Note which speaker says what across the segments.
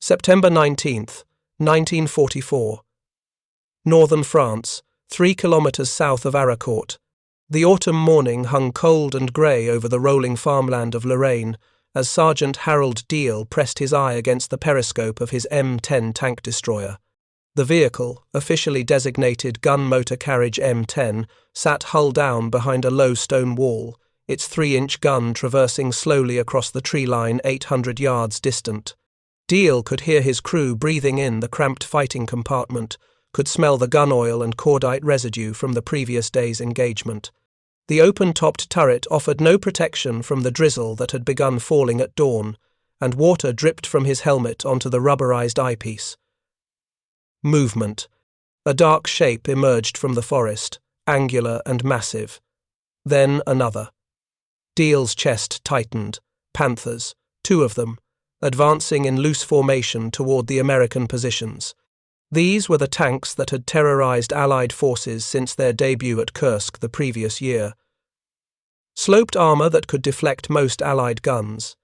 Speaker 1: September 19th, 1944. Northern France, 3 kilometers south of Aracort. The autumn morning hung cold and grey over the rolling farmland of Lorraine as Sergeant Harold Deal pressed his eye against the periscope of his M10 tank destroyer. The vehicle, officially designated gun motor carriage M10, sat hull down behind a low stone wall, its 3-inch gun traversing slowly across the tree line 800 yards distant. Deal could hear his crew breathing in the cramped fighting compartment, could smell the gun oil and cordite residue from the previous day's engagement. The open-topped turret offered no protection from the drizzle that had begun falling at dawn, and water dripped from his helmet onto the rubberized eyepiece. Movement. A dark shape emerged from the forest, angular and massive. Then another. Deal's chest tightened. Panthers, 2 of them, advancing in loose formation toward the American positions. These were the tanks that had terrorized Allied forces since their debut at Kursk the previous year. Sloped armor that could deflect most Allied guns.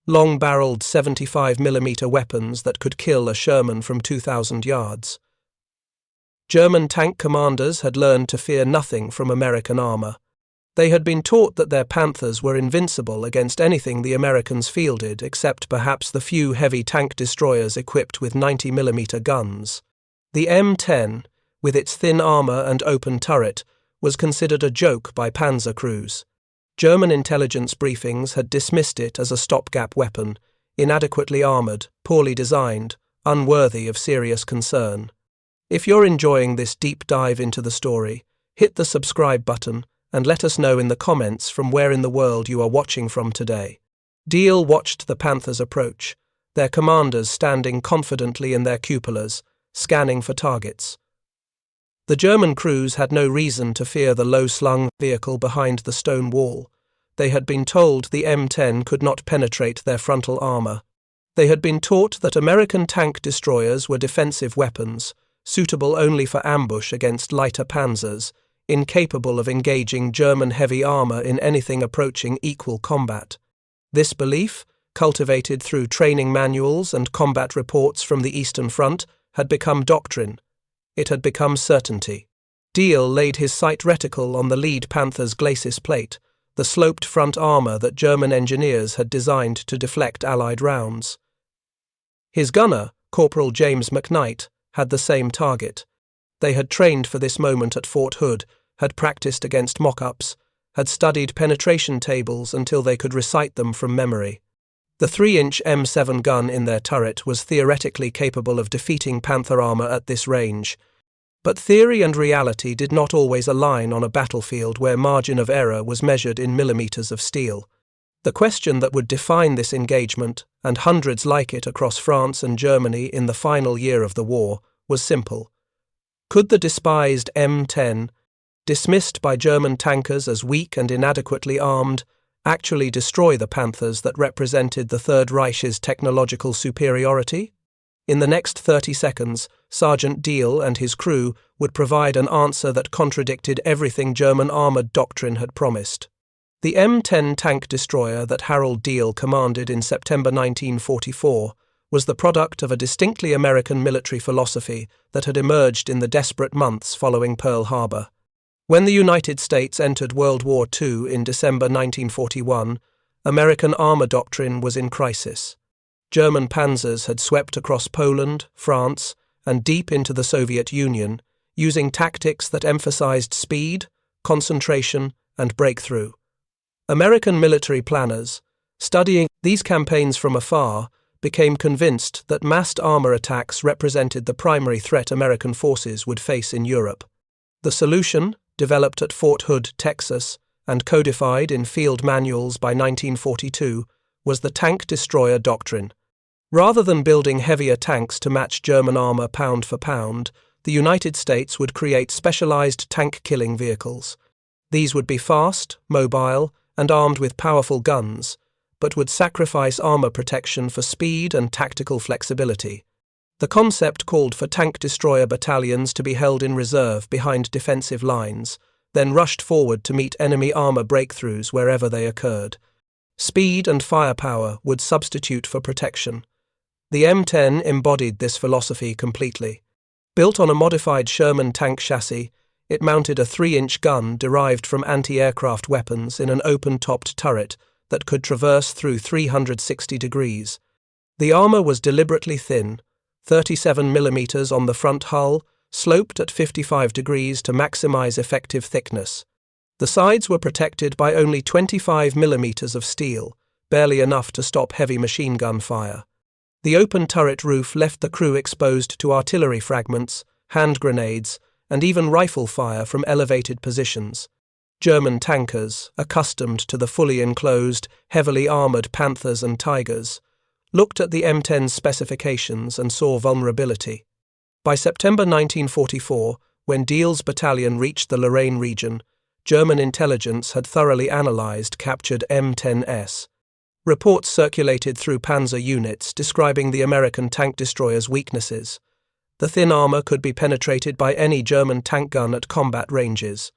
Speaker 1: Long-barreled 75mm weapons that could kill a Sherman from 2,000 yards. German tank commanders had learned to fear nothing from American armor. They had been taught that their Panthers were invincible against anything the Americans fielded except perhaps the few heavy tank destroyers equipped with 90mm guns. The M10, with its thin armor and open turret, was considered a joke by Panzer crews. German intelligence briefings had dismissed it as a stopgap weapon, inadequately armored, poorly designed, unworthy of serious concern. If you're enjoying this deep dive into the story, hit the subscribe button and let us know in the comments from where in the world you are watching from today. Deal watched the Panthers approach, their commanders standing confidently in their cupolas, scanning for targets. The German crews had no reason to fear the low-slung vehicle behind the stone wall. They had been told the M10 could not penetrate their frontal armor. They had been taught that American tank destroyers were defensive weapons, suitable only for ambush against lighter panzers, incapable of engaging German heavy armor in anything approaching equal combat. This belief, cultivated through training manuals and combat reports from the Eastern Front, had become doctrine. It had become certainty. Deal laid his sight reticle on the lead Panther's glacis plate, the sloped front armor that German engineers had designed to deflect Allied rounds. His gunner, Corporal James McKnight, had the same target. They had trained for this moment at Fort Hood, had practiced against mock-ups, had studied penetration tables until they could recite them from memory. The 3-inch M7 gun in their turret was theoretically capable of defeating Panther armor at this range, but theory and reality did not always align on a battlefield where margin of error was measured in millimeters of steel. The question that would define this engagement, and hundreds like it across France and Germany in the final year of the war, was simple. Could the despised M10, dismissed by German tankers as weak and inadequately armed, actually destroy the Panthers that represented the Third Reich's technological superiority? In the next 30 seconds, Sergeant Deal and his crew would provide an answer that contradicted everything German armored doctrine had promised. The M10 tank destroyer that Harold Deal commanded in September 1944 was the product of a distinctly American military philosophy that had emerged in the desperate months following Pearl Harbor. When the United States entered World War II in December 1941, American armor doctrine was in crisis. German panzers had swept across Poland, France, and deep into the Soviet Union, using tactics that emphasized speed, concentration, and breakthrough. American military planners, studying these campaigns from afar, became convinced that massed armor attacks represented the primary threat American forces would face in Europe. The solution, developed at Fort Hood, Texas, and codified in field manuals by 1942, was the tank destroyer doctrine. Rather than building heavier tanks to match German armor pound for pound, the United States would create specialized tank-killing vehicles. These would be fast, mobile, and armed with powerful guns, but would sacrifice armor protection for speed and tactical flexibility. The concept called for tank destroyer battalions to be held in reserve behind defensive lines, then rushed forward to meet enemy armor breakthroughs wherever they occurred. Speed and firepower would substitute for protection. The M10 embodied this philosophy completely. Built on a modified Sherman tank chassis, it mounted a 3-inch gun derived from anti-aircraft weapons in an open-topped turret that could traverse through 360 degrees. The armor was deliberately thin, 37 mm on the front hull, sloped at 55 degrees to maximize effective thickness. The sides were protected by only 25 mm of steel, barely enough to stop heavy machine gun fire. The open turret roof left the crew exposed to artillery fragments, hand grenades, and even rifle fire from elevated positions. German tankers, accustomed to the fully enclosed, heavily armored Panthers and Tigers, looked at the M10's specifications and saw vulnerability. By September 1944, when Diehl's battalion reached the Lorraine region, German intelligence had thoroughly analyzed captured M10s. Reports circulated through Panzer units describing the American tank destroyer's weaknesses. The thin armor could be penetrated by any German tank gun at combat ranges.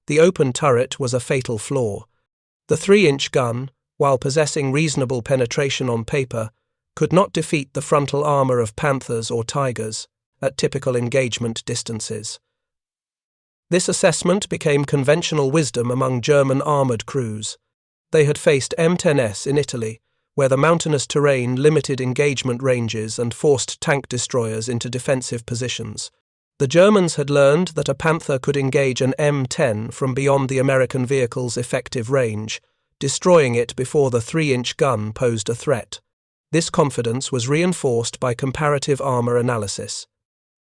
Speaker 1: The open turret was a fatal flaw. The 3-inch gun, while possessing reasonable penetration on paper, could not defeat the frontal armor of Panthers or Tigers at typical engagement distances. This assessment became conventional wisdom among German armored crews. They had faced M10s in Italy, where the mountainous terrain limited engagement ranges and forced tank destroyers into defensive positions. The Germans had learned that a Panther could engage an M10 from beyond the American vehicle's effective range, destroying it before the 3-inch gun posed a threat. This confidence was reinforced by comparative armor analysis.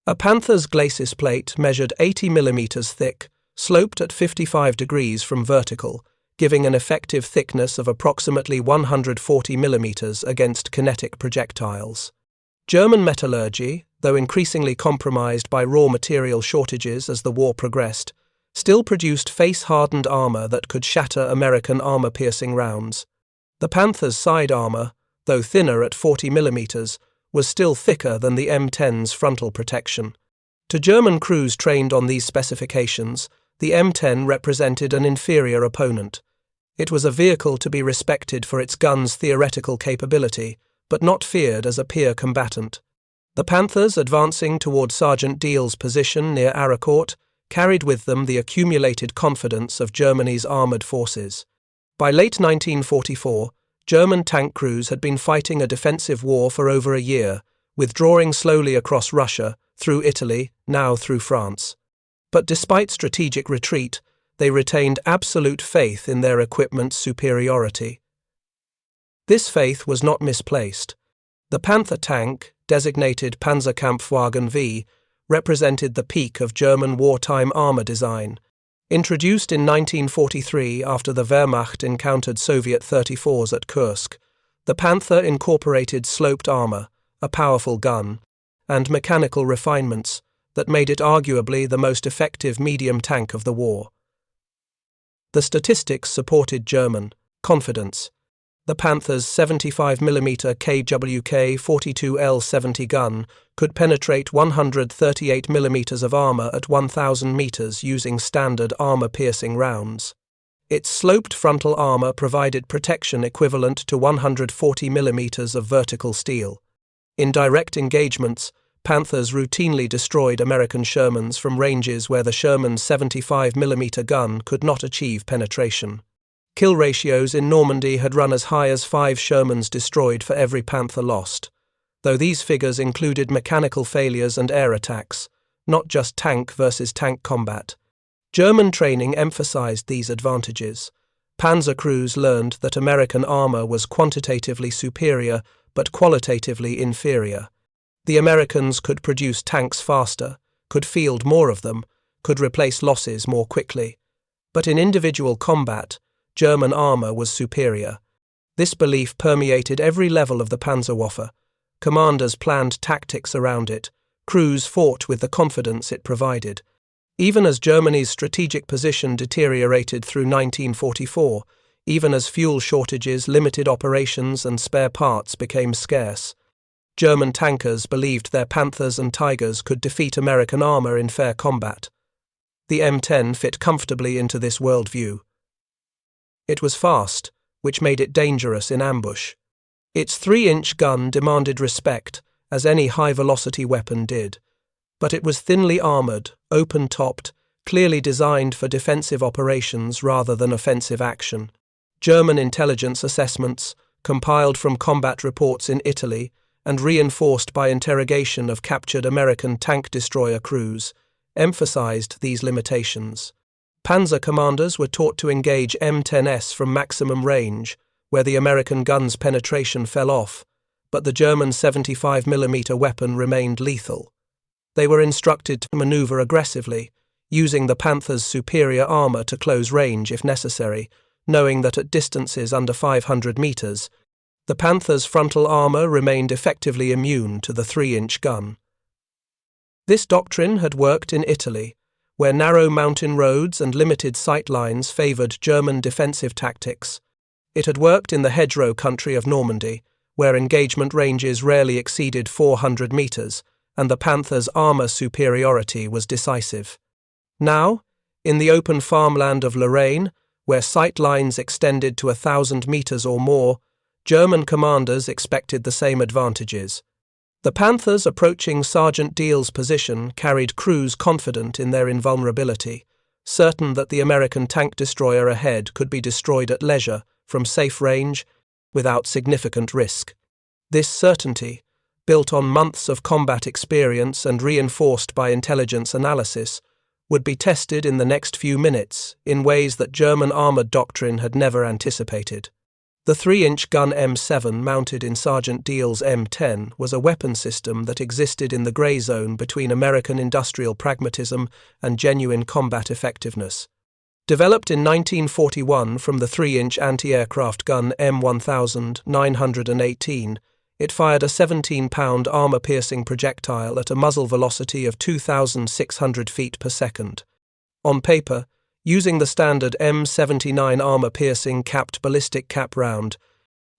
Speaker 1: A Panther's glacis plate measured 80 mm thick, sloped at 55 degrees from vertical, giving an effective thickness of approximately 140 mm against kinetic projectiles. German metallurgy, though increasingly compromised by raw material shortages as the war progressed, still produced face-hardened armor that could shatter American armor-piercing rounds. The Panther's side armor, though thinner at 40 mm, was still thicker than the M10's frontal protection. To German crews trained on these specifications, the M10 represented an inferior opponent. It was a vehicle to be respected for its gun's theoretical capability, but not feared as a peer combatant. The Panthers, advancing toward Sergeant Diehl's position near Aracort, carried with them the accumulated confidence of Germany's armored forces. By late 1944, German tank crews had been fighting a defensive war for over a year, withdrawing slowly across Russia, through Italy, now through France. But despite strategic retreat, they retained absolute faith in their equipment's superiority. This faith was not misplaced. The Panther tank, designated Panzerkampfwagen V, represented the peak of German wartime armor design. Introduced in 1943 after the Wehrmacht encountered Soviet 34s at Kursk, the Panther incorporated sloped armor, a powerful gun, and mechanical refinements that made it arguably the most effective medium tank of the war. The statistics supported German confidence. The Panther's 75mm KWK 42L70 gun could penetrate 138mm of armor at 1,000 meters using standard armor-piercing rounds. Its sloped frontal armor provided protection equivalent to 140mm of vertical steel. In direct engagements, Panthers routinely destroyed American Shermans from ranges where the Sherman's 75mm gun could not achieve penetration. Kill ratios in Normandy had run as high as 5 Shermans destroyed for every Panther lost, though these figures included mechanical failures and air attacks, not just tank versus tank combat. German training emphasized these advantages. Panzer crews learned that American armor was quantitatively superior but qualitatively inferior. The Americans could produce tanks faster, could field more of them, could replace losses more quickly. But in individual combat, German armor was superior. This belief permeated every level of the Panzerwaffe. Commanders planned tactics around it. Crews fought with the confidence it provided. Even as Germany's strategic position deteriorated through 1944, even as fuel shortages, limited operations, and spare parts became scarce, German tankers believed their Panthers and Tigers could defeat American armor in fair combat. The M10 fit comfortably into this worldview. It was fast, which made it dangerous in ambush. Its 3-inch gun demanded respect, as any high-velocity weapon did, but it was thinly armoured, open-topped, clearly designed for defensive operations rather than offensive action. German intelligence assessments, compiled from combat reports in Italy and reinforced by interrogation of captured American tank destroyer crews, emphasized these limitations. Panzer commanders were taught to engage M10s from maximum range, where the American gun's penetration fell off, but the German 75mm weapon remained lethal. They were instructed to maneuver aggressively, using the Panther's superior armor to close range if necessary, knowing that at distances under 500 meters, the Panther's frontal armor remained effectively immune to the 3-inch gun. This doctrine had worked in Italy, where narrow mountain roads and limited sight lines favored German defensive tactics. It had worked in the hedgerow country of Normandy, where engagement ranges rarely exceeded 400 meters, and the Panther's armor superiority was decisive. Now, in the open farmland of Lorraine, where sight lines extended to 1,000 meters or more, German commanders expected the same advantages. The Panthers approaching Sergeant Deal's position carried crews confident in their invulnerability, certain that the American tank destroyer ahead could be destroyed at leisure, from safe range, without significant risk. This certainty, built on months of combat experience and reinforced by intelligence analysis, would be tested in the next few minutes in ways that German armoured doctrine had never anticipated. The 3-inch gun M7 mounted in Sergeant Deal's M10 was a weapon system that existed in the grey zone between American industrial pragmatism and genuine combat effectiveness. Developed in 1941 from the 3-inch anti-aircraft gun M1000-918, it fired a 17-pound armor-piercing projectile at a muzzle velocity of 2,600 feet per second. On paper, using the standard M79 armor-piercing capped ballistic cap round,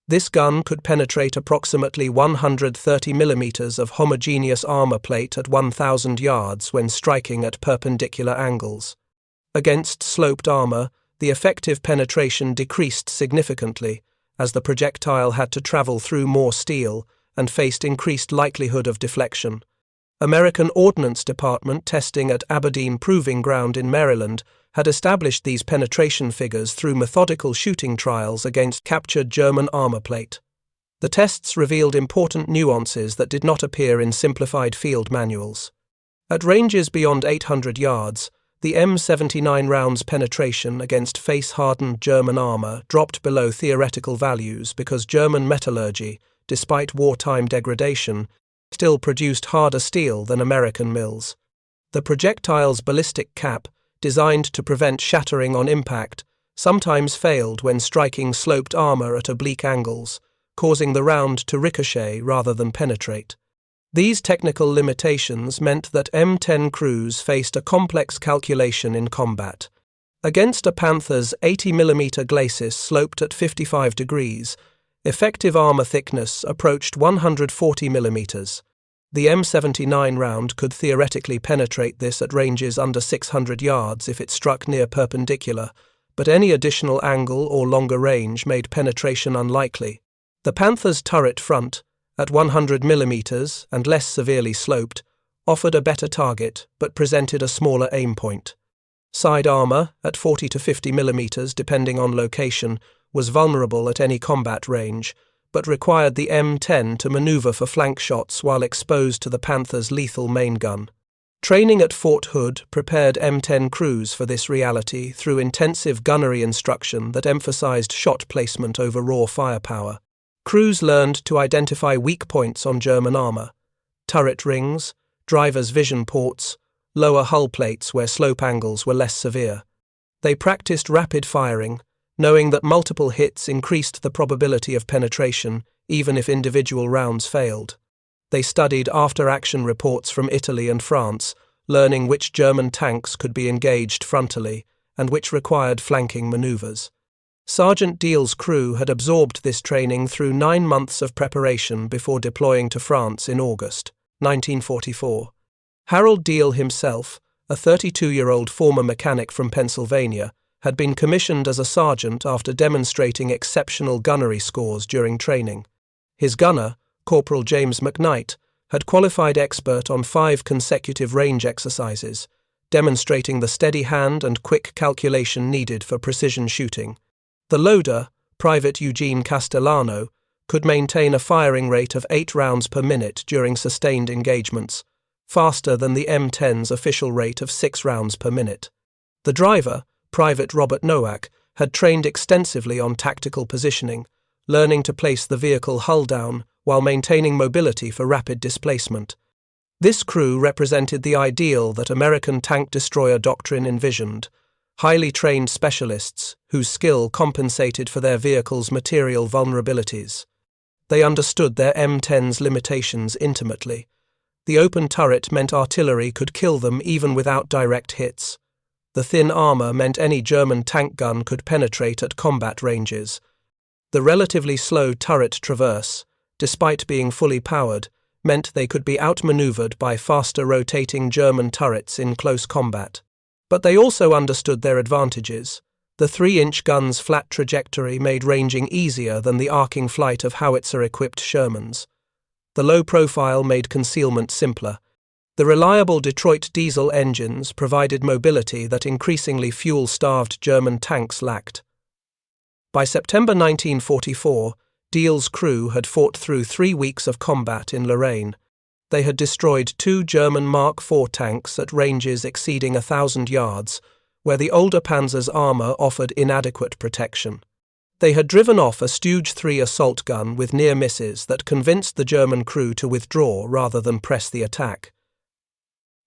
Speaker 1: this gun could penetrate approximately 130 millimeters of homogeneous armor plate at 1,000 yards when striking at perpendicular angles. Against sloped armor, the effective penetration decreased significantly, as the projectile had to travel through more steel and faced increased likelihood of deflection. American Ordnance Department testing at Aberdeen Proving Ground in Maryland had established these penetration figures through methodical shooting trials against captured German armor plate. The tests revealed important nuances that did not appear in simplified field manuals. At ranges beyond 800 yards, the M79 round's penetration against face-hardened German armor dropped below theoretical values because German metallurgy, despite wartime degradation, still produced harder steel than American mills. The projectile's ballistic cap, designed to prevent shattering on impact, sometimes failed when striking sloped armor at oblique angles, causing the round to ricochet rather than penetrate. These technical limitations meant that M10 crews faced a complex calculation in combat. Against a Panther's 80mm glacis sloped at 55 degrees, effective armor thickness approached 140 millimeters. The M79 round could theoretically penetrate this at ranges under 600 yards if it struck near perpendicular, but any additional angle or longer range made penetration unlikely. The Panther's turret front, at 100 millimeters and less severely sloped, offered a better target but presented a smaller aim point. Side armor, at 40 to 50 millimeters depending on location, was vulnerable at any combat range, but required the M10 to maneuver for flank shots while exposed to the Panther's lethal main gun. Training at Fort Hood prepared M10 crews for this reality through intensive gunnery instruction that emphasized shot placement over raw firepower. Crews learned to identify weak points on German armor: turret rings, driver's vision ports, lower hull plates where slope angles were less severe. They practiced rapid firing, knowing that multiple hits increased the probability of penetration, even if individual rounds failed. They studied after-action reports from Italy and France, learning which German tanks could be engaged frontally and which required flanking maneuvers. Sergeant Deal's crew had absorbed this training through 9 months of preparation before deploying to France in August 1944. Harold Deal himself, a 32-year-old former mechanic from Pennsylvania, had been commissioned as a sergeant after demonstrating exceptional gunnery scores during training. His gunner, Corporal James McKnight, had qualified expert on 5 consecutive range exercises, demonstrating the steady hand and quick calculation needed for precision shooting. The loader, Private Eugene Castellano, could maintain a firing rate of 8 rounds per minute during sustained engagements, faster than the M10's official rate of 6 rounds per minute. The driver, Private Robert Nowak, had trained extensively on tactical positioning, learning to place the vehicle hull down while maintaining mobility for rapid displacement. This crew represented the ideal that American tank destroyer doctrine envisioned: highly trained specialists whose skill compensated for their vehicle's material vulnerabilities. They understood their M10's limitations intimately. The open turret meant artillery could kill them even without direct hits. The thin armor meant any German tank gun could penetrate at combat ranges. The relatively slow turret traverse, despite being fully powered, meant they could be outmaneuvered by faster rotating German turrets in close combat. But they also understood their advantages. The 3-inch gun's flat trajectory made ranging easier than the arcing flight of howitzer-equipped Shermans. The low profile made concealment simpler. The reliable Detroit diesel engines provided mobility that increasingly fuel-starved German tanks lacked. By September 1944, Diehl's crew had fought through 3 weeks of combat in Lorraine. They had destroyed 2 German Mark IV tanks at ranges exceeding 1,000 yards, where the older Panzer's armor offered inadequate protection. They had driven off a Stooge 3 assault gun with near misses that convinced the German crew to withdraw rather than press the attack.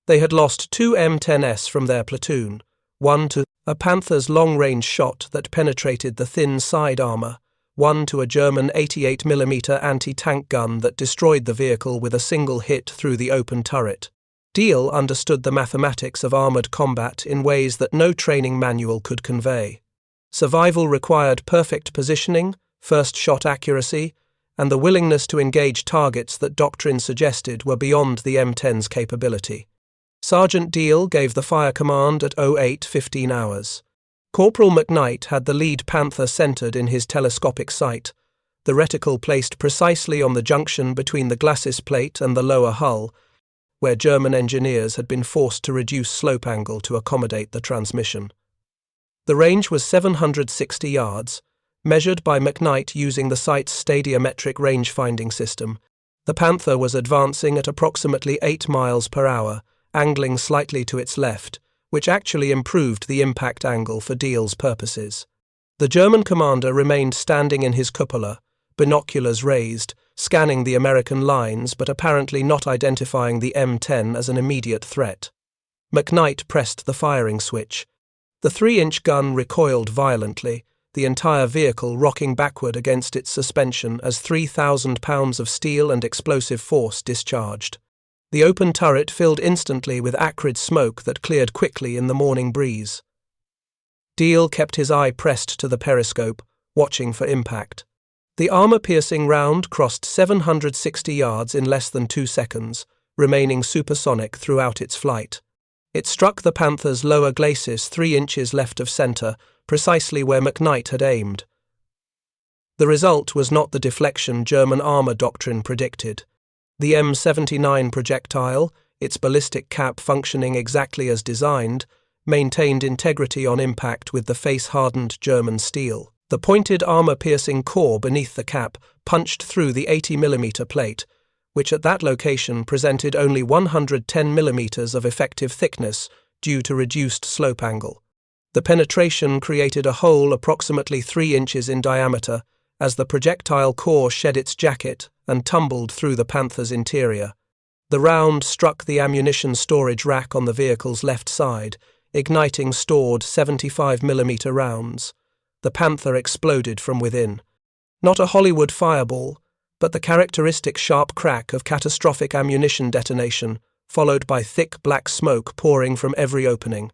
Speaker 1: They had lost 2 M10s from their platoon, one to a Panther's long-range shot that penetrated the thin side armor, one to a German 88mm anti-tank gun that destroyed the vehicle with a single hit through the open turret. Diehl understood the mathematics of armored combat in ways that no training manual could convey. Survival required perfect positioning, first-shot accuracy, and the willingness to engage targets that doctrine suggested were beyond the M10's capability. Sergeant Diehl gave the fire command at 08:15 hours. Corporal McKnight had the lead Panther centered in his telescopic sight, the reticle placed precisely on the junction between the glacis plate and the lower hull, where German engineers had been forced to reduce slope angle to accommodate the transmission. The range was 760 yards, measured by McKnight using the site's stadiometric range-finding system. The Panther was advancing at approximately 8 miles per hour, angling slightly to its left, which actually improved the impact angle for Diehl's purposes. The German commander remained standing in his cupola, binoculars raised, scanning the American lines but apparently not identifying the M10 as an immediate threat. McKnight pressed the firing switch. The 3-inch gun recoiled violently, the entire vehicle rocking backward against its suspension as 3,000 pounds of steel and explosive force discharged. The open turret filled instantly with acrid smoke that cleared quickly in the morning breeze. Diehl kept his eye pressed to the periscope, watching for impact. The armor-piercing round crossed 760 yards in less than 2 seconds, remaining supersonic throughout its flight. It struck the Panther's lower glacis 3 inches left of center, precisely where McKnight had aimed. The result was not the deflection German armor doctrine predicted. The M79 projectile, its ballistic cap functioning exactly as designed, maintained integrity on impact with the face-hardened German steel. The pointed armor-piercing core beneath the cap punched through the 80mm plate, which at that location presented only 110mm of effective thickness due to reduced slope angle. The penetration created a hole approximately 3 inches in diameter as the projectile core shed its jacket and tumbled through the Panther's interior. The round struck the ammunition storage rack on the vehicle's left side, igniting stored 75mm rounds. The Panther exploded from within. Not a Hollywood fireball, but the characteristic sharp crack of catastrophic ammunition detonation, followed by thick black smoke pouring from every opening.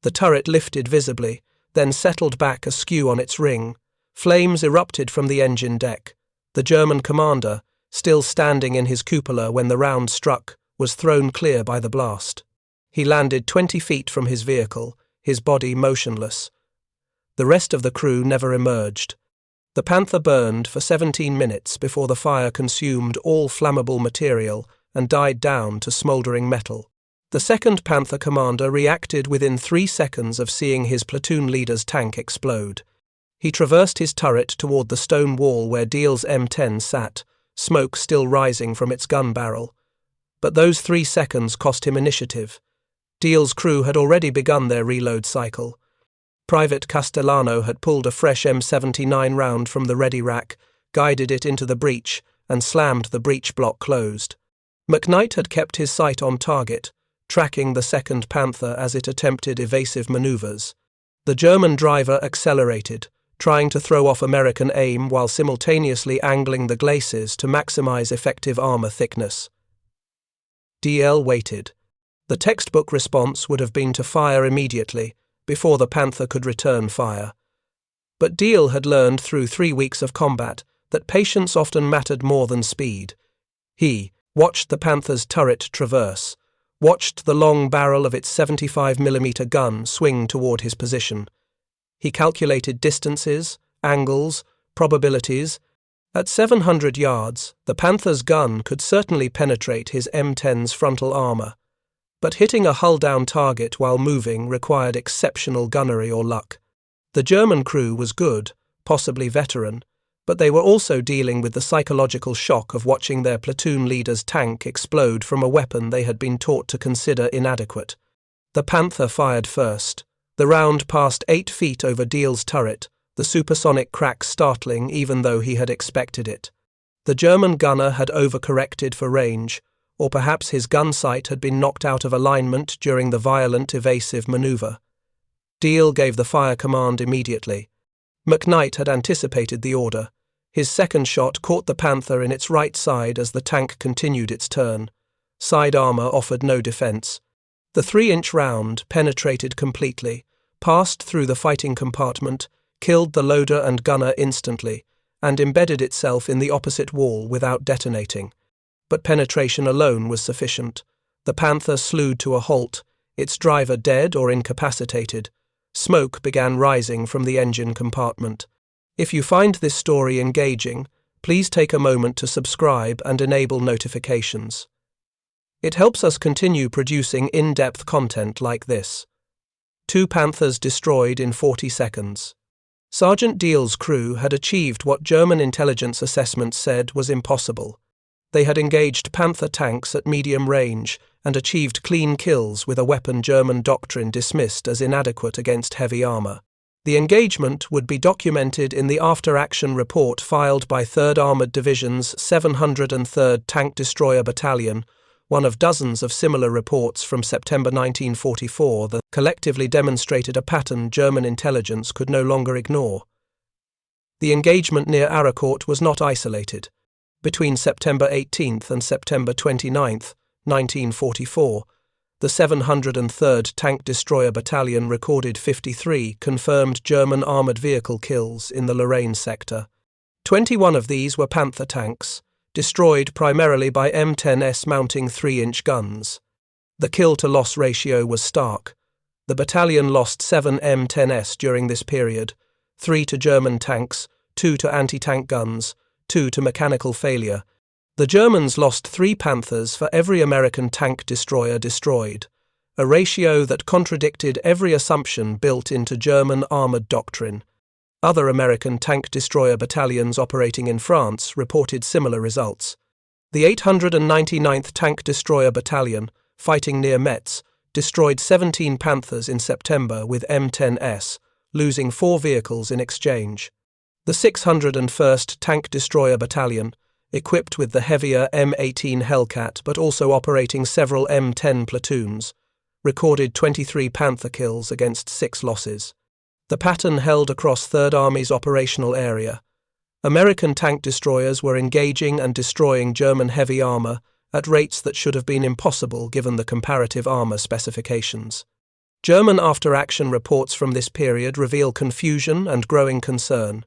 Speaker 1: The turret lifted visibly, then settled back askew on its ring. Flames erupted from the engine deck. The German commander, still standing in his cupola when the round struck, was thrown clear by the blast. He landed 20 feet from his vehicle, his body motionless. The rest of the crew never emerged. The Panther burned for 17 minutes before the fire consumed all flammable material and died down to smouldering metal. The second Panther commander reacted within 3 seconds of seeing his platoon leader's tank explode. He traversed his turret toward the stone wall where Diehl's M10 sat, smoke still rising from its gun barrel. But those 3 seconds cost him initiative. Diehl's crew had already begun their reload cycle. Private Castellano had pulled a fresh M79 round from the ready rack, guided it into the breach, and slammed the breech block closed. McKnight had kept his sight on target, tracking the second Panther as it attempted evasive maneuvers. The German driver accelerated, trying to throw off American aim while simultaneously angling the glacis to maximize effective armor thickness. Diehl waited. The textbook response would have been to fire immediately, before the Panther could return fire. But Diehl had learned through 3 weeks of combat that patience often mattered more than speed. He watched the Panther's turret traverse, watched the long barrel of its 75mm gun swing toward his position. He calculated distances, angles, probabilities. At 700 yards, the Panther's gun could certainly penetrate his M10's frontal armor. But hitting a hull-down target while moving required exceptional gunnery or luck. The German crew was good, possibly veteran, but they were also dealing with the psychological shock of watching their platoon leader's tank explode from a weapon they had been taught to consider inadequate. The Panther fired first. The round passed 8 feet over Diehl's turret, the supersonic crack startling even though he had expected it. The German gunner had overcorrected for range, or perhaps his gun sight had been knocked out of alignment during the violent evasive maneuver. Diehl gave the fire command immediately. McKnight had anticipated the order. His second shot caught the Panther in its right side as the tank continued its turn. Side armor offered no defense. The 3-inch round penetrated completely, passed through the fighting compartment, killed the loader and gunner instantly, and embedded itself in the opposite wall without detonating. But penetration alone was sufficient. The Panther slewed to a halt, its driver dead or incapacitated. Smoke began rising from the engine compartment. If you find this story engaging, please take a moment to subscribe and enable notifications. It helps us continue producing in-depth content like this. 2 Panthers destroyed in 40 seconds. Sergeant Diehl's crew had achieved what German intelligence assessments said was impossible. They had engaged Panther tanks at medium range and achieved clean kills with a weapon German doctrine dismissed as inadequate against heavy armor. The engagement would be documented in the after-action report filed by 3rd Armored Division's 703rd Tank Destroyer Battalion, one of dozens of similar reports from September 1944 that collectively demonstrated a pattern German intelligence could no longer ignore. The engagement near Aracort was not isolated. Between September 18th and September 29th, 1944, the 703rd Tank Destroyer Battalion recorded 53 confirmed German armoured vehicle kills in the Lorraine sector. 21 of these were Panther tanks, destroyed primarily by M10s mounting 3-inch guns. The kill-to-loss ratio was stark. The battalion lost 7 M10s during this period, 3 to German tanks, 2 to anti-tank guns, 2 to mechanical failure. The Germans lost 3 Panthers for every American tank destroyer destroyed, a ratio that contradicted every assumption built into German armoured doctrine. Other American tank destroyer battalions operating in France reported similar results. The 899th Tank Destroyer Battalion, fighting near Metz, destroyed 17 Panthers in September with M10s, losing 4 vehicles in exchange. The 601st Tank Destroyer Battalion, equipped with the heavier M18 Hellcat but also operating several M10 platoons, recorded 23 Panther kills against 6 losses. The pattern held across 3rd Army's operational area. American tank destroyers were engaging and destroying German heavy armor at rates that should have been impossible given the comparative armor specifications. German after-action reports from this period reveal confusion and growing concern.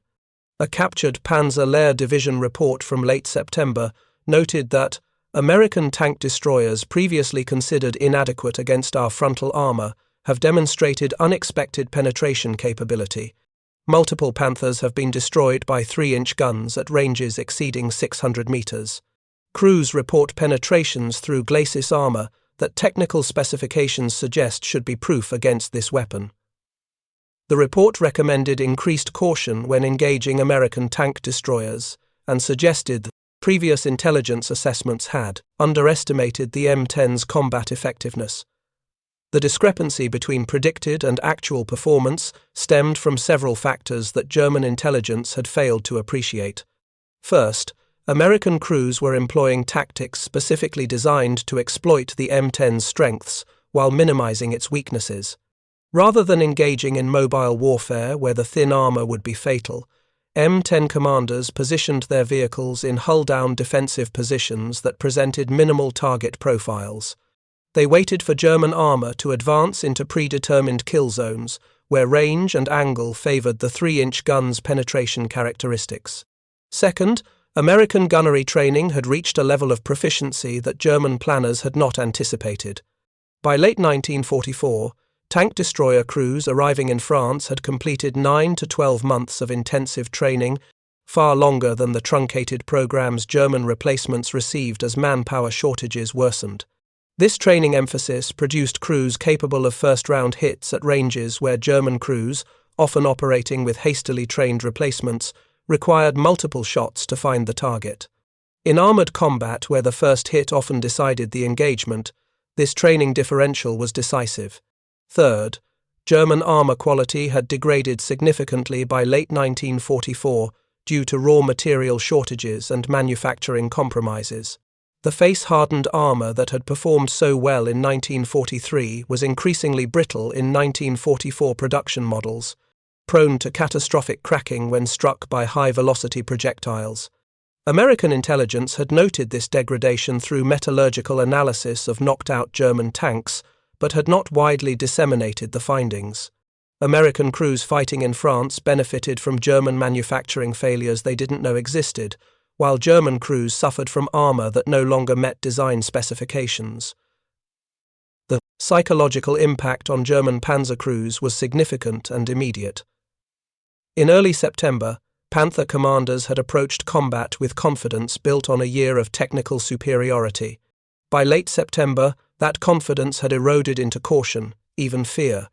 Speaker 1: A captured Panzer Lehr Division report from late September noted that American tank destroyers previously considered inadequate against our frontal armor have demonstrated unexpected penetration capability. Multiple Panthers have been destroyed by 3-inch guns at ranges exceeding 600 meters. Crews report penetrations through glacis armor that technical specifications suggest should be proof against this weapon. The report recommended increased caution when engaging American tank destroyers and suggested that previous intelligence assessments had underestimated the M10's combat effectiveness. The discrepancy between predicted and actual performance stemmed from several factors that German intelligence had failed to appreciate. First, American crews were employing tactics specifically designed to exploit the M10's strengths while minimizing its weaknesses. Rather than engaging in mobile warfare where the thin armor would be fatal, M10 commanders positioned their vehicles in hull-down defensive positions that presented minimal target profiles. They waited for German armor to advance into predetermined kill zones, where range and angle favored the 3-inch gun's penetration characteristics. Second, American gunnery training had reached a level of proficiency that German planners had not anticipated. By late 1944, tank destroyer crews arriving in France had completed 9 to 12 months of intensive training, far longer than the truncated programs German replacements received as manpower shortages worsened. This training emphasis produced crews capable of first-round hits at ranges where German crews, often operating with hastily trained replacements, required multiple shots to find the target. In armored combat, where the first hit often decided the engagement, this training differential was decisive. Third, German armor quality had degraded significantly by late 1944 due to raw material shortages and manufacturing compromises. The face-hardened armor that had performed so well in 1943 was increasingly brittle in 1944 production models, prone to catastrophic cracking when struck by high-velocity projectiles. American intelligence had noted this degradation through metallurgical analysis of knocked-out German tanks, but had not widely disseminated the findings. American crews fighting in France benefited from German manufacturing failures they didn't know existed, while German crews suffered from armor that no longer met design specifications. The psychological impact on German Panzer crews was significant and immediate. In early September, Panther commanders had approached combat with confidence built on a year of technical superiority. By late September, that confidence had eroded into caution, even fear.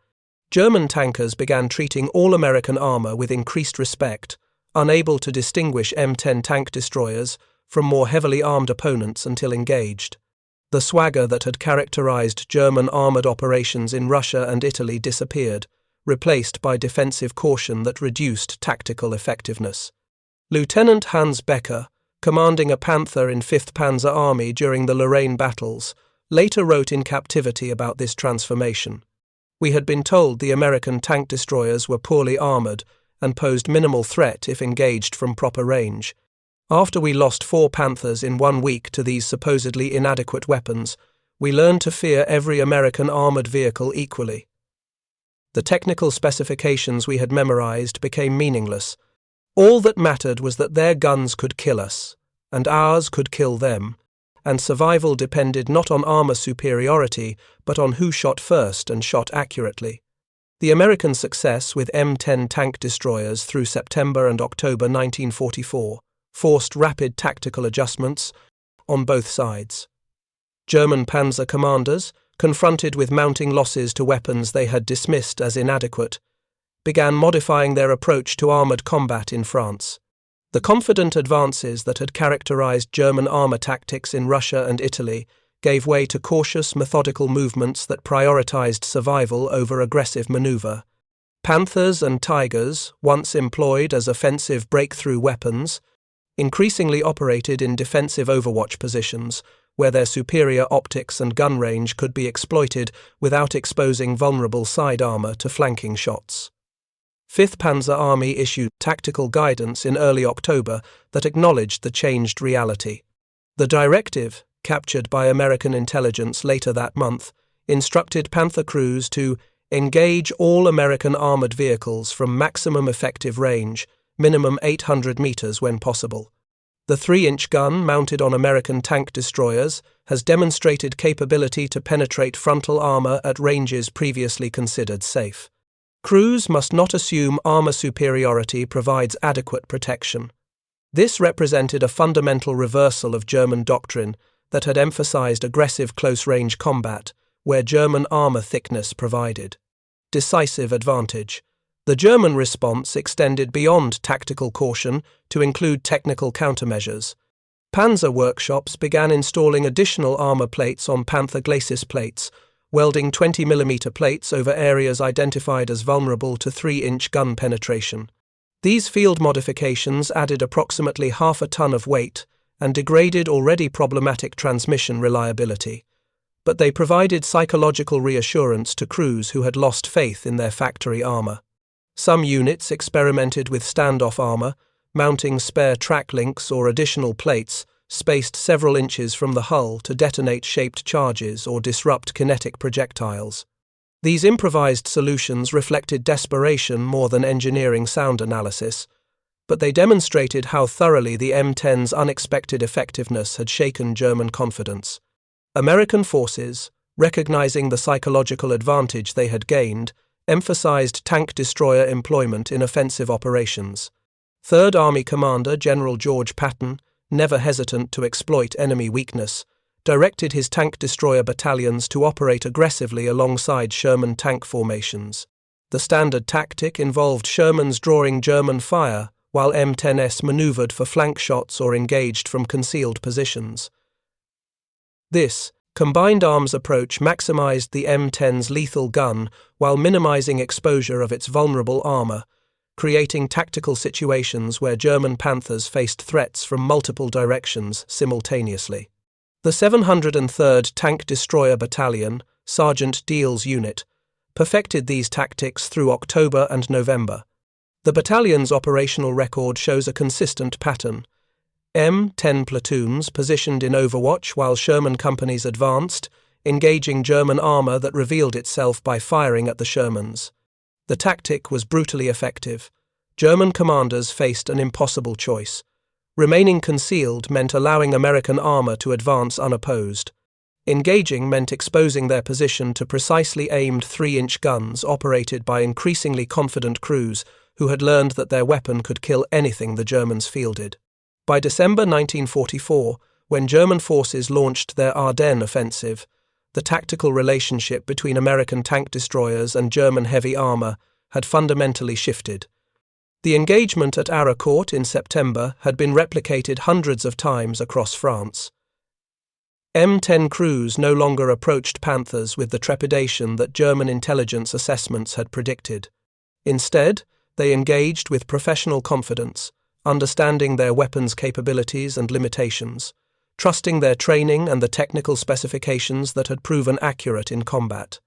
Speaker 1: German tankers began treating all American armor with increased respect, unable to distinguish M10 tank destroyers from more heavily armed opponents until engaged. The swagger that had characterized German armored operations in Russia and Italy disappeared, replaced by defensive caution that reduced tactical effectiveness. Lieutenant Hans Becker, commanding a Panther in 5th Panzer Army during the Lorraine battles, later wrote in captivity about this transformation. We had been told the American tank destroyers were poorly armored and posed minimal threat if engaged from proper range. After we lost 4 Panthers in 1 week to these supposedly inadequate weapons, we learned to fear every American armored vehicle equally. The technical specifications we had memorized became meaningless. All that mattered was that their guns could kill us, and ours could kill them, and survival depended not on armor superiority, but on who shot first and shot accurately. The American success with M10 tank destroyers through September and October 1944 forced rapid tactical adjustments on both sides. German Panzer commanders, confronted with mounting losses to weapons they had dismissed as inadequate, began modifying their approach to armored combat in France. The confident advances that had characterized German armor tactics in Russia and Italy gave way to cautious, methodical movements that prioritized survival over aggressive maneuver. Panthers and Tigers, once employed as offensive breakthrough weapons, increasingly operated in defensive overwatch positions, where their superior optics and gun range could be exploited without exposing vulnerable side armor to flanking shots. 5th Panzer Army issued tactical guidance in early October that acknowledged the changed reality. The directive, captured by American intelligence later that month, instructed Panther crews to engage all American armored vehicles from maximum effective range, minimum 800 meters when possible. The 3-inch gun mounted on American tank destroyers has demonstrated capability to penetrate frontal armor at ranges previously considered safe. Crews must not assume armor superiority provides adequate protection. This represented a fundamental reversal of German doctrine that had emphasized aggressive close-range combat, where German armor thickness provided decisive advantage. The German response extended beyond tactical caution to include technical countermeasures. Panzer workshops began installing additional armor plates on Panther glacis plates, welding 20mm plates over areas identified as vulnerable to 3-inch gun penetration. These field modifications added approximately half a ton of weight and degraded already problematic transmission reliability, but they provided psychological reassurance to crews who had lost faith in their factory armor. Some units experimented with standoff armor, mounting spare track links or additional plates spaced several inches from the hull to detonate shaped charges or disrupt kinetic projectiles. These improvised solutions reflected desperation more than engineering sound analysis, but they demonstrated how thoroughly the M10's unexpected effectiveness had shaken German confidence. American forces, recognizing the psychological advantage they had gained, emphasized tank destroyer employment in offensive operations. Third Army Commander General George Patton, never hesitant to exploit enemy weakness, directed his tank destroyer battalions to operate aggressively alongside Sherman tank formations. The standard tactic involved Shermans drawing German fire, while M10s maneuvered for flank shots or engaged from concealed positions. This combined arms approach maximized the M10's lethal gun while minimizing exposure of its vulnerable armor, creating tactical situations where German Panthers faced threats from multiple directions simultaneously. The 703rd Tank Destroyer Battalion, Sergeant Deal's unit, perfected these tactics through October and November. The battalion's operational record shows a consistent pattern. M10 platoons positioned in overwatch while Sherman companies advanced, engaging German armor that revealed itself by firing at the Shermans. The tactic was brutally effective. German commanders faced an impossible choice. Remaining concealed meant allowing American armor to advance unopposed. Engaging meant exposing their position to precisely aimed 3-inch guns operated by increasingly confident crews who had learned that their weapon could kill anything the Germans fielded. By December 1944, when German forces launched their Ardennes offensive, the tactical relationship between American tank destroyers and German heavy armor had fundamentally shifted. The engagement at Aracort in September had been replicated hundreds of times across France. M10 crews no longer approached Panthers with the trepidation that German intelligence assessments had predicted. Instead, they engaged with professional confidence, understanding their weapons' capabilities and limitations, trusting their training and the technical specifications that had proven accurate in combat.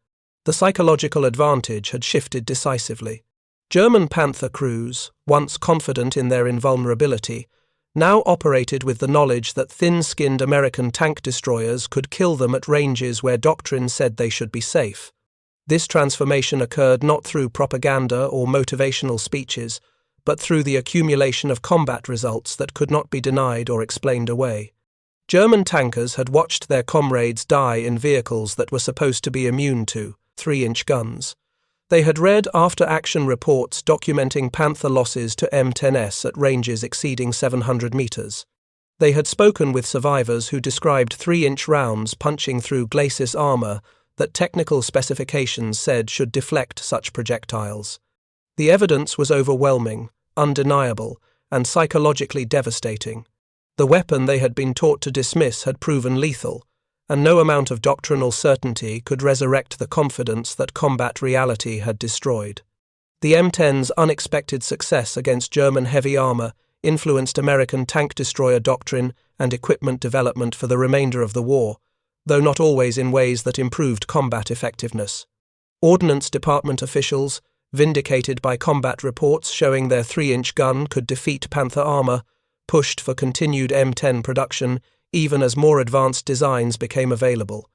Speaker 1: The psychological advantage had shifted decisively. German Panther crews, once confident in their invulnerability, now operated with the knowledge that thin-skinned American tank destroyers could kill them at ranges where doctrine said they should be safe. This transformation occurred not through propaganda or motivational speeches, but through the accumulation of combat results that could not be denied or explained away. German tankers had watched their comrades die in vehicles that were supposed to be immune to 3-inch guns. They had read after-action reports documenting Panther losses to M10s at ranges exceeding 700 meters. They had spoken with survivors who described 3-inch rounds punching through glacis armor that technical specifications said should deflect such projectiles. The evidence was overwhelming, undeniable, and psychologically devastating. The weapon they had been taught to dismiss had proven lethal, and no amount of doctrinal certainty could resurrect the confidence that combat reality had destroyed. The M10's unexpected success against German heavy armor influenced American tank destroyer doctrine and equipment development for the remainder of the war, though not always in ways that improved combat effectiveness. Ordnance Department officials, vindicated by combat reports showing their 3-inch gun could defeat Panther armor, pushed for continued M10 production even as more advanced designs became available.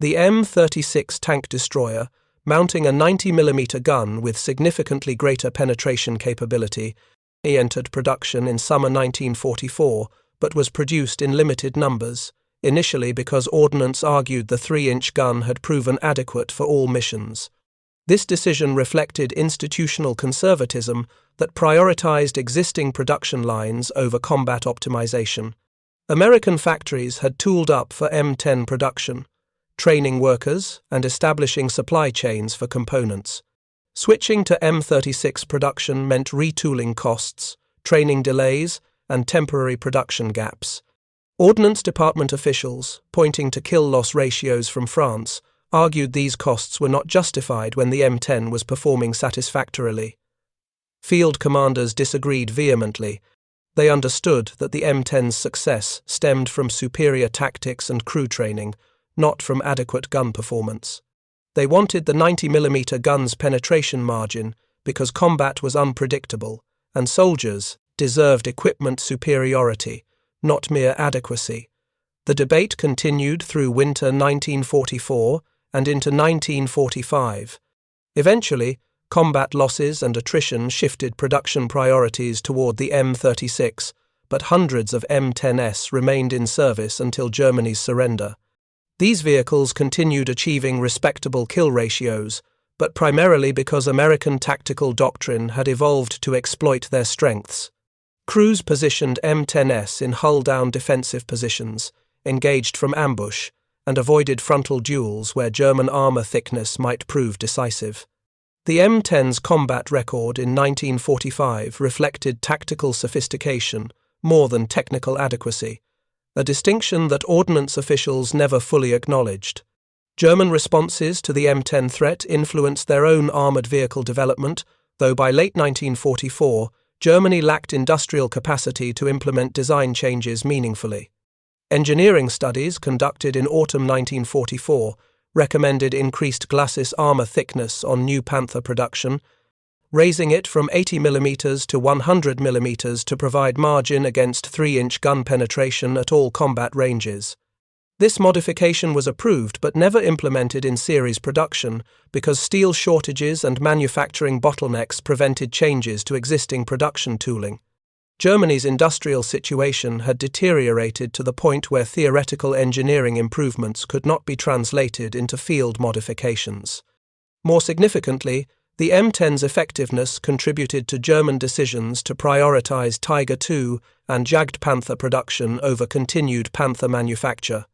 Speaker 1: The M36 tank destroyer, mounting a 90mm gun with significantly greater penetration capability, entered production in summer 1944 but was produced in limited numbers, initially because ordnance argued the 3-inch gun had proven adequate for all missions. This decision reflected institutional conservatism that prioritized existing production lines over combat optimization. American factories had tooled up for M10 production, training workers and establishing supply chains for components. Switching to M36 production meant retooling costs, training delays, and temporary production gaps. Ordnance Department officials, pointing to kill-loss ratios from France, argued these costs were not justified when the M10 was performing satisfactorily. Field commanders disagreed vehemently. They understood that the M10's success stemmed from superior tactics and crew training, not from adequate gun performance. They wanted the 90mm gun's penetration margin because combat was unpredictable, and soldiers deserved equipment superiority, not mere adequacy. The debate continued through winter 1944 and into 1945. Eventually, combat losses and attrition shifted production priorities toward the M36, but hundreds of M10s remained in service until Germany's surrender. These vehicles continued achieving respectable kill ratios, but primarily because American tactical doctrine had evolved to exploit their strengths. Crews positioned M10s in hull-down defensive positions, engaged from ambush, and avoided frontal duels where German armor thickness might prove decisive. The M10's combat record in 1945 reflected tactical sophistication more than technical adequacy, a distinction that ordnance officials never fully acknowledged. German responses to the M10 threat influenced their own armored vehicle development, though by late 1944, Germany lacked industrial capacity to implement design changes meaningfully. Engineering studies conducted in autumn 1944 recommended increased glacis armor thickness on new Panther production, raising it from 80mm to 100mm to provide margin against 3-inch gun penetration at all combat ranges. This modification was approved but never implemented in series production because steel shortages and manufacturing bottlenecks prevented changes to existing production tooling. Germany's industrial situation had deteriorated to the point where theoretical engineering improvements could not be translated into field modifications. More significantly, the M10's effectiveness contributed to German decisions to prioritize Tiger II and Jagd Panther production over continued Panther manufacture.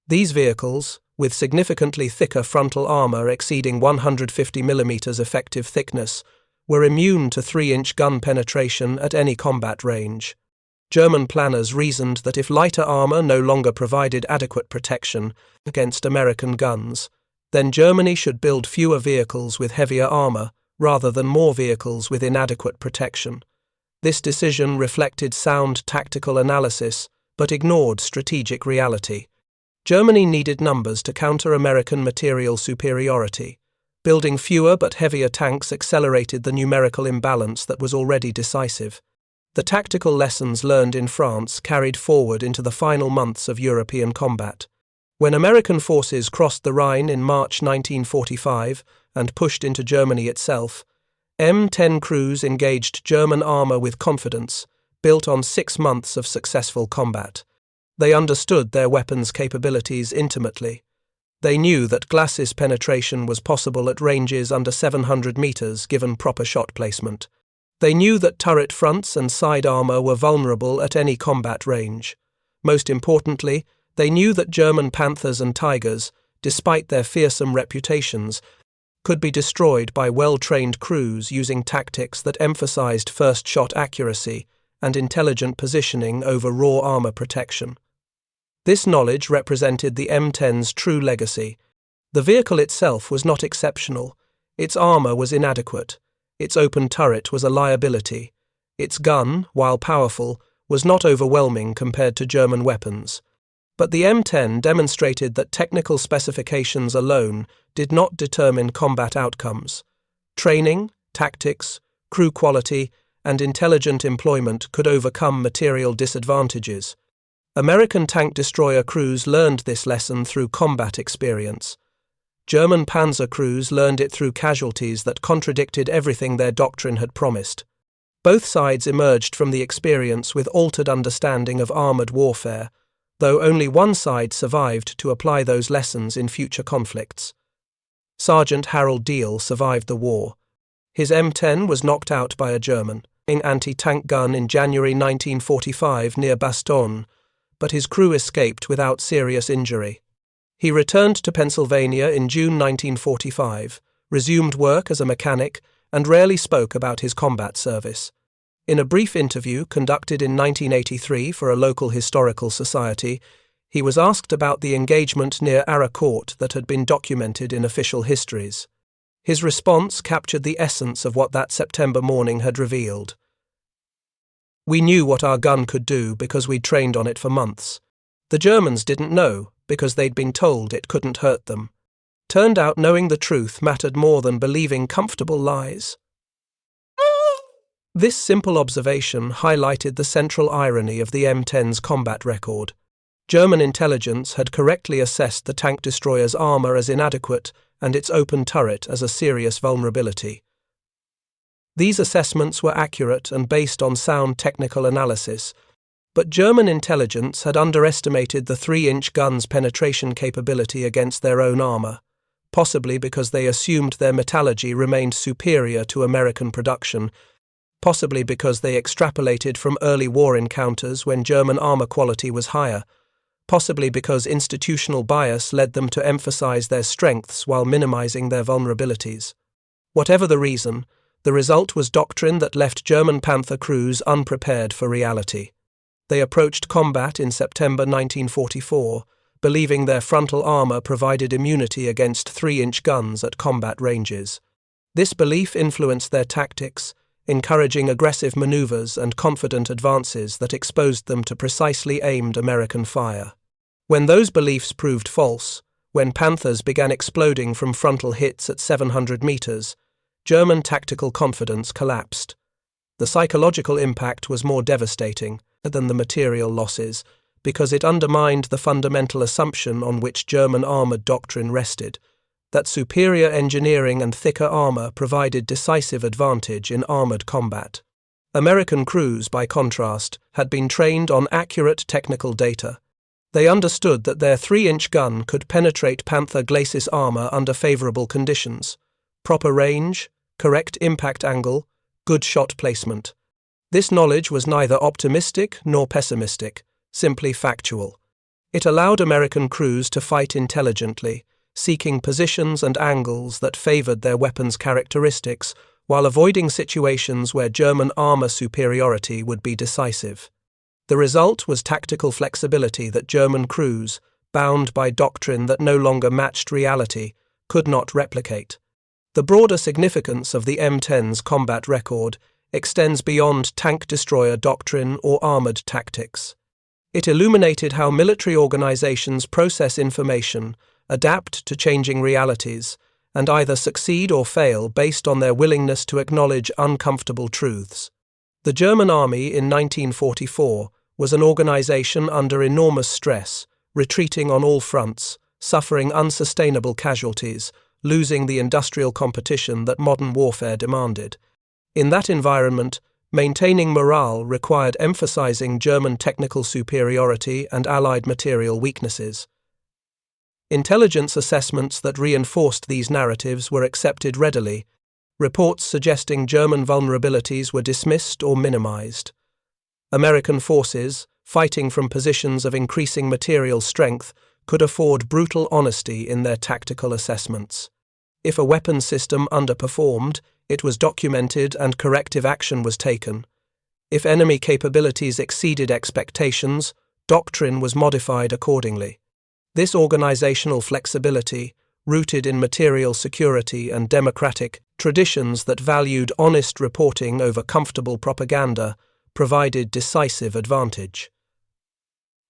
Speaker 1: These vehicles, with significantly thicker frontal armor exceeding 150mm effective thickness, were immune to 3-inch gun penetration at any combat range. German planners reasoned that if lighter armor no longer provided adequate protection against American guns, then Germany should build fewer vehicles with heavier armor rather than more vehicles with inadequate protection. This decision reflected sound tactical analysis but ignored strategic reality. Germany needed numbers to counter American material superiority. Building fewer but heavier tanks accelerated the numerical imbalance that was already decisive. The tactical lessons learned in France carried forward into the final months of European combat. When American forces crossed the Rhine in March 1945 and pushed into Germany itself, M10 crews engaged German armor with confidence, built on 6 months of successful combat. They understood their weapons' capabilities intimately. They knew that glacis penetration was possible at ranges under 700 meters given proper shot placement. They knew that turret fronts and side armor were vulnerable at any combat range. Most importantly, they knew that German Panthers and Tigers, despite their fearsome reputations, could be destroyed by well-trained crews using tactics that emphasized first-shot accuracy and intelligent positioning over raw armor protection. This knowledge represented the M10's true legacy. The vehicle itself was not exceptional. Its armor was inadequate. Its open turret was a liability. Its gun, while powerful, was not overwhelming compared to German weapons. But the M10 demonstrated that technical specifications alone did not determine combat outcomes. Training, tactics, crew quality, and intelligent employment could overcome material disadvantages. American tank destroyer crews learned this lesson through combat experience. German Panzer crews learned it through casualties that contradicted everything their doctrine had promised. Both sides emerged from the experience with altered understanding of armored warfare, though only one side survived to apply those lessons in future conflicts. Sergeant Harold Deal survived the war. His M10 was knocked out by a German anti-tank gun in January 1945 near Bastogne, but his crew escaped without serious injury. He returned to Pennsylvania in June 1945, resumed work as a mechanic, and rarely spoke about his combat service. In a brief interview conducted in 1983 for a local historical society, he was asked about the engagement near Aracort that had been documented in official histories. His response captured the essence of what that September morning had revealed. "We knew what our gun could do because we'd trained on it for months. The Germans didn't know because they'd been told it couldn't hurt them. Turned out knowing the truth mattered more than believing comfortable lies." This simple observation highlighted the central irony of the M10's combat record. German intelligence had correctly assessed the tank destroyer's armor as inadequate and its open turret as a serious vulnerability. These assessments were accurate and based on sound technical analysis, but German intelligence had underestimated the 3-inch gun's penetration capability against their own armor, possibly because they assumed their metallurgy remained superior to American production, possibly because they extrapolated from early war encounters when German armor quality was higher, possibly because institutional bias led them to emphasize their strengths while minimizing their vulnerabilities. Whatever the reason, the result was doctrine that left German Panther crews unprepared for reality. They approached combat in September 1944, believing their frontal armor provided immunity against 3-inch guns at combat ranges. This belief influenced their tactics, encouraging aggressive maneuvers and confident advances that exposed them to precisely aimed American fire. When those beliefs proved false, when Panthers began exploding from frontal hits at 700 meters, German tactical confidence collapsed. The psychological impact was more devastating than the material losses, because it undermined the fundamental assumption on which German armored doctrine rested, that superior engineering and thicker armor provided decisive advantage in armored combat. American crews, by contrast, had been trained on accurate technical data. They understood that their 3-inch gun could penetrate Panther glacis armor under favorable conditions: proper range, correct impact angle, good shot placement. This knowledge was neither optimistic nor pessimistic, simply factual. It allowed American crews to fight intelligently, seeking positions and angles that favored their weapons' characteristics while avoiding situations where German armor superiority would be decisive. The result was tactical flexibility that German crews, bound by doctrine that no longer matched reality, could not replicate. The broader significance of the M10's combat record extends beyond tank destroyer doctrine or armored tactics. It illuminated how military organizations process information, adapt to changing realities, and either succeed or fail based on their willingness to acknowledge uncomfortable truths. The German Army in 1944 was an organization under enormous stress, retreating on all fronts, suffering unsustainable casualties, losing the industrial competition that modern warfare demanded. In that environment, maintaining morale required emphasizing German technical superiority and Allied material weaknesses. Intelligence assessments that reinforced these narratives were accepted readily. Reports suggesting German vulnerabilities were dismissed or minimized. American forces, fighting from positions of increasing material strength, could afford brutal honesty in their tactical assessments. If a weapons system underperformed, it was documented and corrective action was taken. If enemy capabilities exceeded expectations, doctrine was modified accordingly. This organizational flexibility, rooted in material security and democratic traditions that valued honest reporting over comfortable propaganda, provided decisive advantage.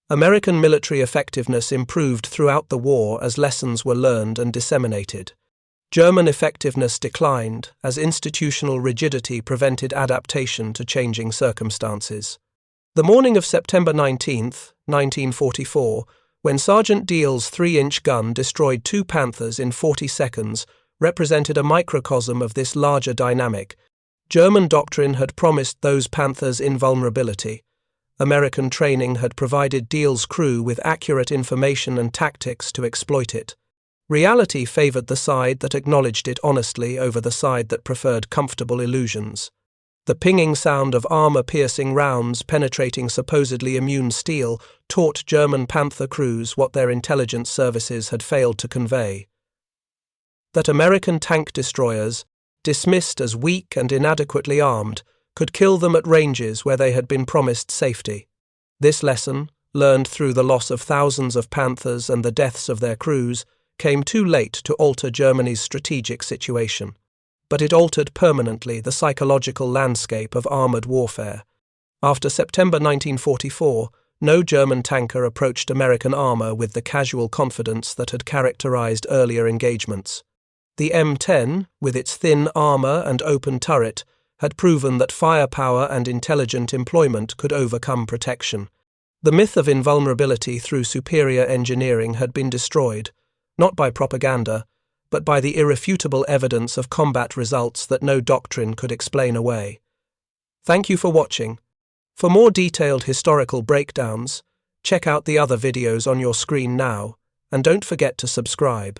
Speaker 1: American military effectiveness improved throughout the war as lessons were learned and disseminated. German effectiveness declined as institutional rigidity prevented adaptation to changing circumstances. The morning of September 19, 1944, when Sergeant Deal's 3-inch gun destroyed 2 Panthers in 40 seconds, represented a microcosm of this larger dynamic. German doctrine had promised those Panthers invulnerability. American training had provided Deal's crew with accurate information and tactics to exploit it. Reality favored the side that acknowledged it honestly over the side that preferred comfortable illusions. The pinging sound of armor-piercing rounds penetrating supposedly immune steel taught German Panther crews what their intelligence services had failed to convey: that American tank destroyers, dismissed as weak and inadequately armed, could kill them at ranges where they had been promised safety. This lesson, learned through the loss of thousands of Panthers and the deaths of their crews, came too late to alter Germany's strategic situation. But it altered permanently the psychological landscape of armoured warfare. After September 1944, no German tanker approached American armour with the casual confidence that had characterised earlier engagements. The M10, with its thin armour and open turret, had proven that firepower and intelligent employment could overcome protection. The myth of invulnerability through superior engineering had been destroyed, not by propaganda, but by the irrefutable evidence of combat results that no doctrine could explain away. Thank you for watching. For more detailed historical breakdowns, check out the other videos on your screen now, and don't forget to subscribe.